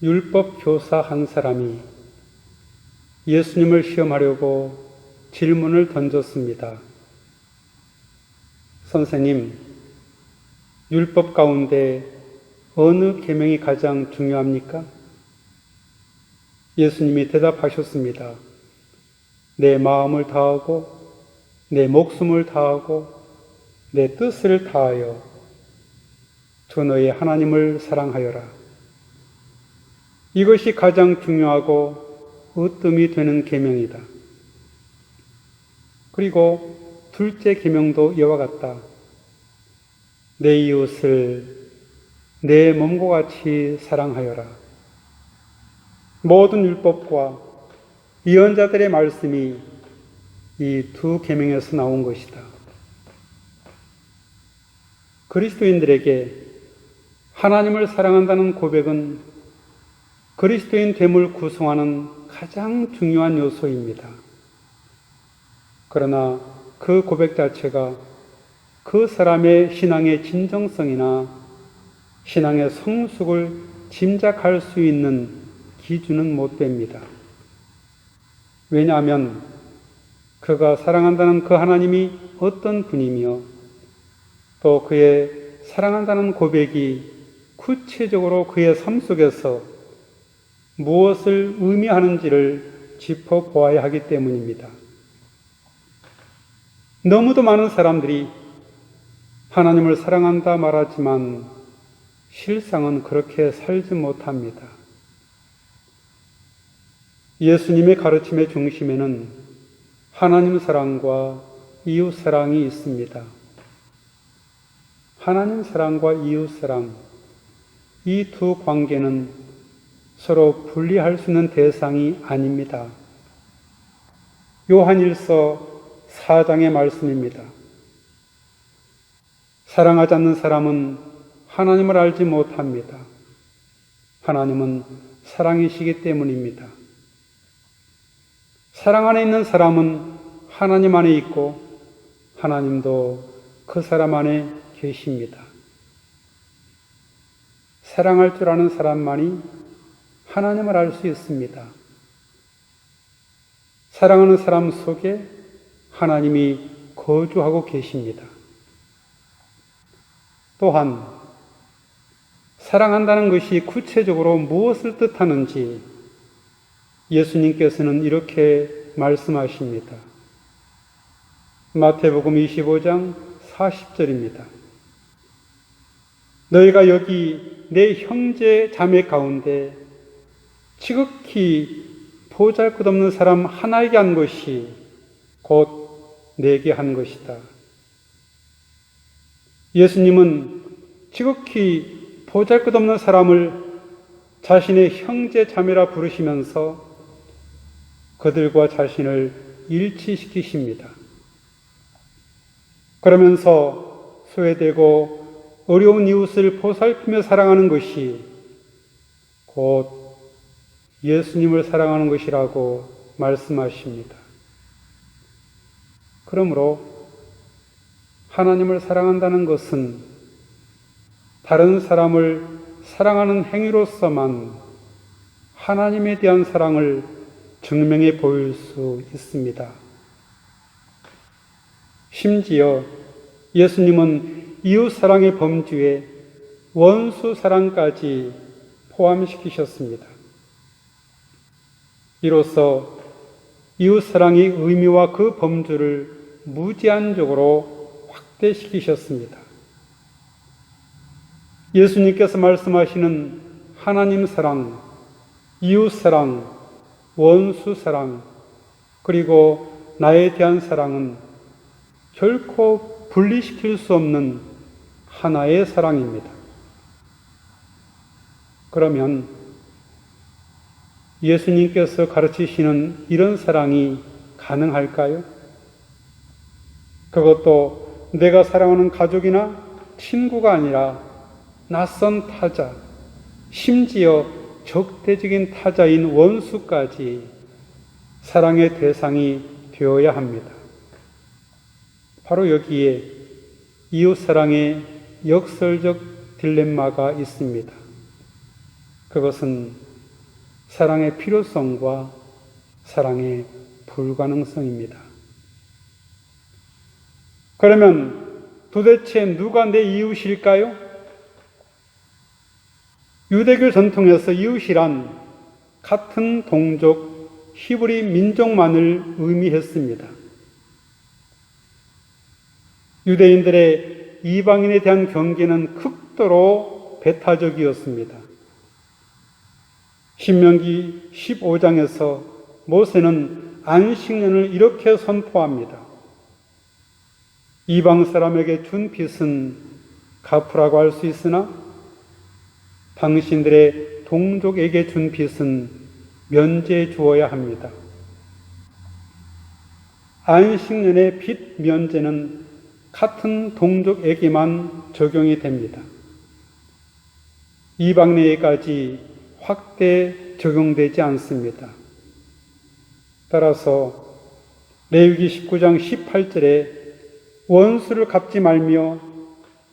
율법 교사 한 사람이 예수님을 시험하려고 질문을 던졌습니다. 선생님, 율법 가운데 어느 계명이 가장 중요합니까? 예수님이 대답하셨습니다. 내 마음을 다하고 내 목숨을 다하고 내 뜻을 다하여 주 너의 하나님을 사랑하여라. 이것이 가장 중요하고 으뜸이 되는 계명이다. 그리고 둘째 계명도 이와 같다. 내 이웃을 내 몸과 같이 사랑하여라. 모든 율법과 예언자들의 말씀이 이 두 계명에서 나온 것이다. 그리스도인들에게 하나님을 사랑한다는 고백은 그리스도인 됨을 구성하는 가장 중요한 요소입니다. 그러나 그 고백 자체가 그 사람의 신앙의 진정성이나 신앙의 성숙을 짐작할 수 있는 기준은 못 됩니다. 왜냐하면 그가 사랑한다는 그 하나님이 어떤 분이며 또 그의 사랑한다는 고백이 구체적으로 그의 삶 속에서 무엇을 의미하는지를 짚어보아야 하기 때문입니다. 너무도 많은 사람들이 하나님을 사랑한다 말하지만 실상은 그렇게 살지 못합니다. 예수님의 가르침의 중심에는 하나님 사랑과 이웃 사랑이 있습니다. 하나님 사랑과 이웃 사랑, 이 두 관계는 서로 분리할 수 있는 대상이 아닙니다. 요한일서 4장의 말씀입니다. 사랑하지 않는 사람은 하나님을 알지 못합니다. 하나님은 사랑이시기 때문입니다. 사랑 안에 있는 사람은 하나님 안에 있고 하나님도 그 사람 안에 계십니다. 사랑할 줄 아는 사람만이 하나님을 알 수 있습니다. 사랑하는 사람 속에 하나님이 거주하고 계십니다. 또한 사랑한다는 것이 구체적으로 무엇을 뜻하는지 예수님께서는 이렇게 말씀하십니다. 마태복음 25장 40절입니다. 너희가 여기 내 형제 자매 가운데 지극히 보잘것없는 사람 하나에게 한 것이 곧 내게 한 것이다. 예수님은 지극히 보잘것없는 사람을 자신의 형제 자매라 부르시면서 그들과 자신을 일치시키십니다. 그러면서 소외되고 어려운 이웃을 보살피며 사랑하는 것이 곧 예수님을 사랑하는 것이라고 말씀하십니다. 그러므로 하나님을 사랑한다는 것은 다른 사람을 사랑하는 행위로서만 하나님에 대한 사랑을 증명해 보일 수 있습니다. 심지어 예수님은 이웃 사랑의 범주에 원수 사랑까지 포함시키셨습니다. 이로써 이웃 사랑의 의미와 그 범주를 무제한적으로 확대시키셨습니다. 예수님께서 말씀하시는 하나님 사랑, 이웃 사랑, 원수 사랑, 그리고 나에 대한 사랑은 결코 분리시킬 수 없는 하나의 사랑입니다. 그러면 예수님께서 가르치시는 이런 사랑이 가능할까요? 그것도 내가 사랑하는 가족이나 친구가 아니라 낯선 타자, 심지어 적대적인 타자인 원수까지 사랑의 대상이 되어야 합니다. 바로 여기에 이웃사랑의 역설적 딜레마가 있습니다. 그것은 사랑의 필요성과 사랑의 불가능성입니다. 그러면 도대체 누가 내 이웃일까요? 유대교 전통에서 이웃이란 같은 동족 히브리 민족만을 의미했습니다. 유대인들의 이방인에 대한 경계는 극도로 배타적이었습니다. 신명기 15장에서 모세는 안식년을 이렇게 선포합니다. 이방 사람에게 준 빚은 갚으라고 할 수 있으나 당신들의 동족에게 준 빚은 면제해 주어야 합니다. 안식년의 빚 면제는 같은 동족에게만 적용이 됩니다. 이방 내에까지 확대 적용되지 않습니다. 따라서 레위기 19장 18절에 원수를 갚지 말며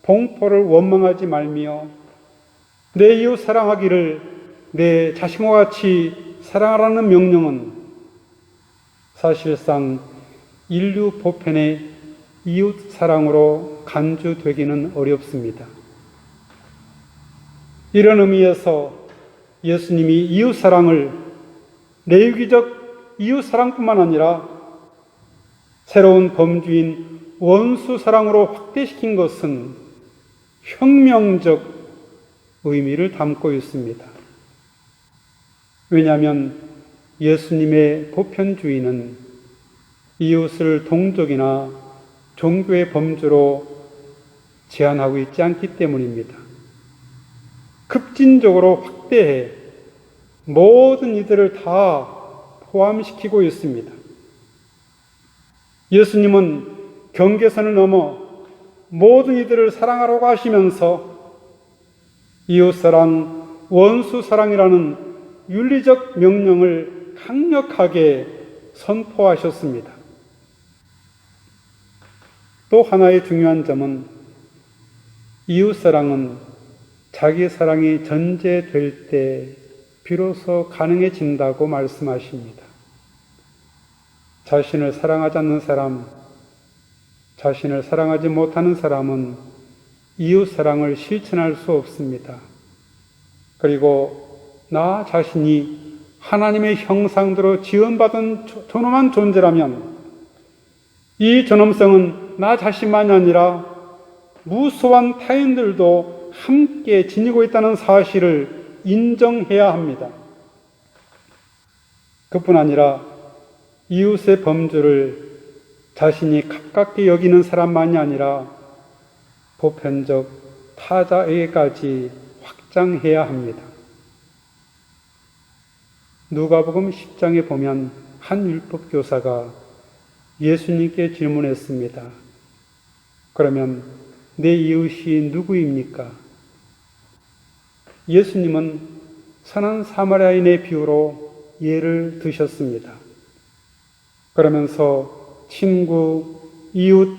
동포를 원망하지 말며 내 이웃 사랑하기를 내 자신과 같이 사랑하라는 명령은 사실상 인류 보편의 이웃 사랑으로 간주되기는 어렵습니다. 이런 의미에서 예수님이 이웃 사랑을 레위기적 이웃 사랑뿐만 아니라 새로운 범주인 원수 사랑으로 확대시킨 것은 혁명적 의미를 담고 있습니다. 왜냐하면 예수님의 보편주의는 이웃을 동족이나 종교의 범주로 제한하고 있지 않기 때문입니다. 급진적으로 확대해 모든 이들을 다 포함시키고 있습니다. 예수님은 경계선을 넘어 모든 이들을 사랑하라고 하시면서 이웃사랑, 원수사랑이라는 윤리적 명령을 강력하게 선포하셨습니다. 또 하나의 중요한 점은 이웃사랑은 자기 사랑이 전제될 때 비로소 가능해진다고 말씀하십니다. 자신을 사랑하지 않는 사람, 자신을 사랑하지 못하는 사람은 이웃사랑을 실천할 수 없습니다. 그리고 나 자신이 하나님의 형상대로 지원받은 존엄한 존재라면 이 존엄성은 나 자신만이 아니라 무수한 타인들도 함께 지니고 있다는 사실을 인정해야 합니다. 그뿐 아니라 이웃의 범주를 자신이 가깝게 여기는 사람만이 아니라 보편적 타자에게까지 확장해야 합니다. 누가복음 10장에 보면 한 율법교사가 예수님께 질문했습니다. 그러면 내 이웃이 누구입니까? 예수님은 선한 사마리아인의 비유로 예를 드셨습니다. 그러면서 친구, 이웃,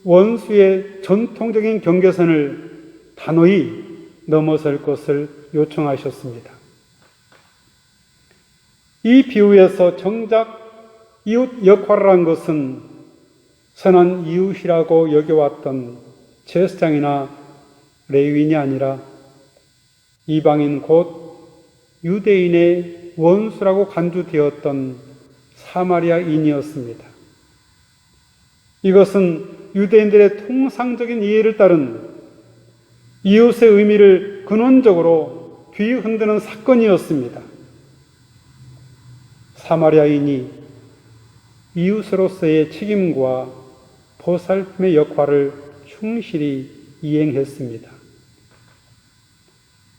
원수의 전통적인 경계선을 단호히 넘어설 것을 요청하셨습니다. 이 비유에서 정작 이웃 역할을 한 것은 선한 이웃이라고 여겨왔던 제사장이나 레위인이 아니라 이방인 곧 유대인의 원수라고 간주되었던 사마리아인이었습니다. 이것은 유대인들의 통상적인 이해를 따른 이웃의 의미를 근원적으로 뒤흔드는 사건이었습니다. 사마리아인이 이웃으로서의 책임과 보살핌의 역할을 충실히 이행했습니다.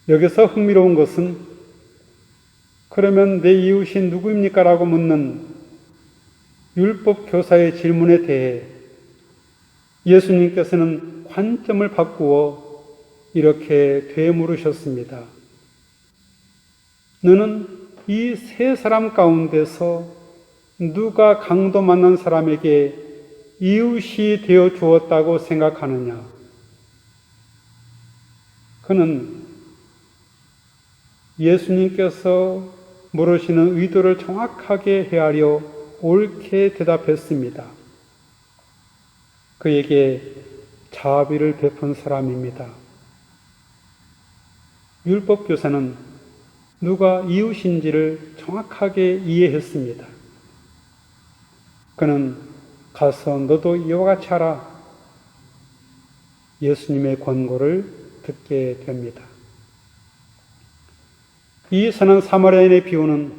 여기서 흥미로운 것은 그러면 내 이웃이 누구입니까? 라고 묻는 율법 교사의 질문에 대해 예수님께서는 관점을 바꾸어 이렇게 되물으셨습니다. 너는 이 세 사람 가운데서 누가 강도 만난 사람에게 이웃이 되어 주었다고 생각하느냐? 그는 예수님께서 물으시는 의도를 정확하게 헤아려 옳게 대답했습니다. 그에게 자비를 베푼 사람입니다. 율법교사는 누가 이웃인지를 정확하게 이해했습니다. 그는 가서 너도 이와 같이 하라. 예수님의 권고를 듣게 됩니다. 이 선한 사마리아인의 비유는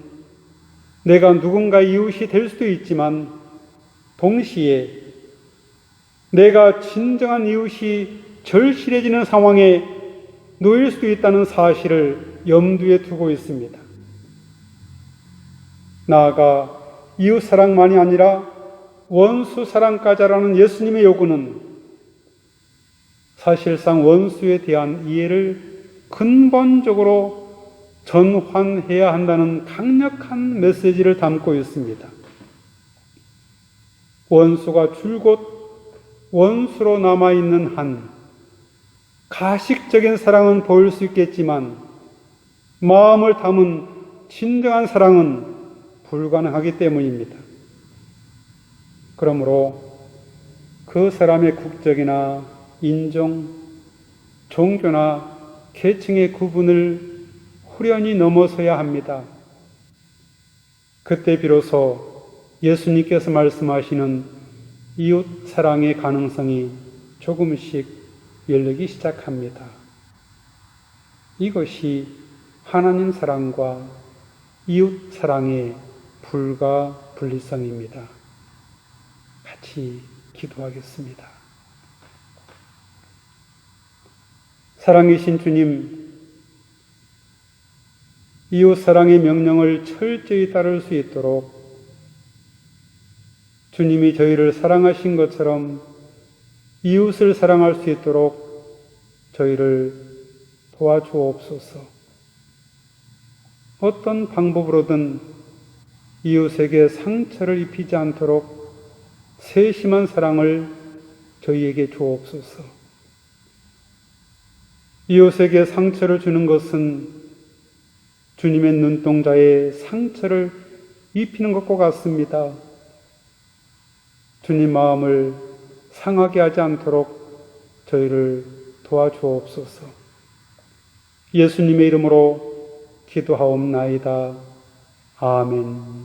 내가 누군가의 이웃이 될 수도 있지만 동시에 내가 진정한 이웃이 절실해지는 상황에 놓일 수도 있다는 사실을 염두에 두고 있습니다. 나아가 이웃 사랑만이 아니라 원수 사랑까지 하라는 예수님의 요구는 사실상 원수에 대한 이해를 근본적으로 전환해야 한다는 강력한 메시지를 담고 있습니다. 원수가 줄곧 원수로 남아있는 한 가식적인 사랑은 보일 수 있겠지만 마음을 담은 진정한 사랑은 불가능하기 때문입니다. 그러므로 그 사람의 국적이나 인종, 종교나 계층의 구분을 후련히 넘어서야 합니다. 그때 비로소 예수님께서 말씀하시는 이웃 사랑의 가능성이 조금씩 열리기 시작합니다. 이것이 하나님 사랑과 이웃 사랑의 불가분리성입니다. 같이 기도하겠습니다. 사랑이신 주님, 이웃 사랑의 명령을 철저히 따를 수 있도록 주님이 저희를 사랑하신 것처럼 이웃을 사랑할 수 있도록 저희를 도와주옵소서. 어떤 방법으로든 이웃에게 상처를 입히지 않도록 세심한 사랑을 저희에게 주옵소서. 이웃에게 상처를 주는 것은 주님의 눈동자에 상처를 입히는 것과 같습니다. 주님 마음을 상하게 하지 않도록 저희를 도와주옵소서. 예수님의 이름으로 기도하옵나이다. 아멘.